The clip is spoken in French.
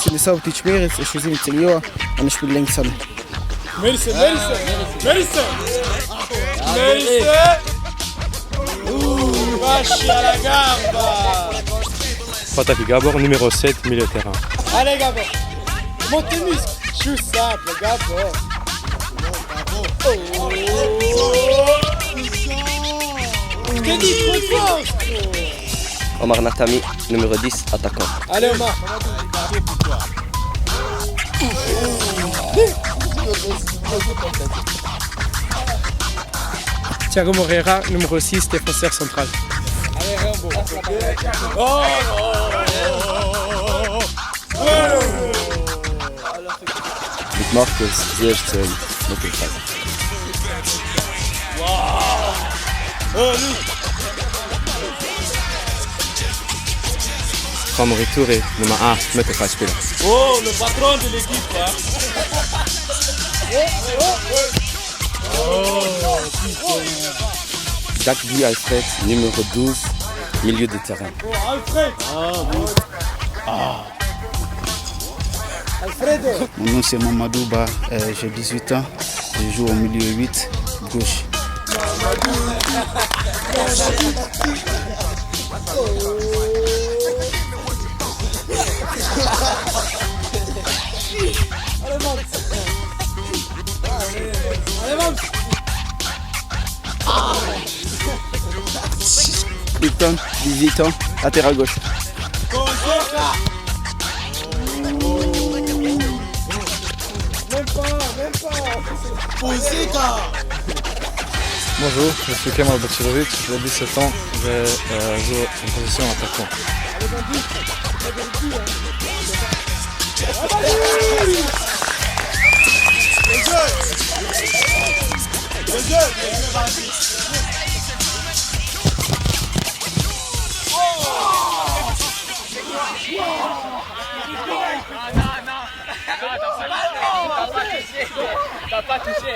اللي صوتي شبيرت شوزين تليوه أنا شبير لينكسون Melissa. Vache à la gamba. Fatafi Gabor, numéro 7, milieu de terrain. Allez Gabor, monte tes muscles. Je suis simple, Gabor. Je t'ai dit trop fort. Omar Natami, numéro 10, attaquant. Allez Omar. Thiago Moreira, numéro 6, défenseur central. Allez Rimbaud. Oh Mit Markus, 16, Mittelfeld. Famori Touré, numéro 1, Mittelfeldspieler. Oh, le patron de l'équipe, hein. Jacques Guy Alfred, numéro 12, milieu de terrain. Oh, Alfred. Alfredo. Mon nom c'est Mamadou Ba, j'ai 18 ans, je joue au milieu 8, gauche. Hilton, 18 ans, latéral gauche. Bonjour, je suis Kemal Bacirovic, j'ai 17 ans, je joue en position attaquant. T'as pas touché.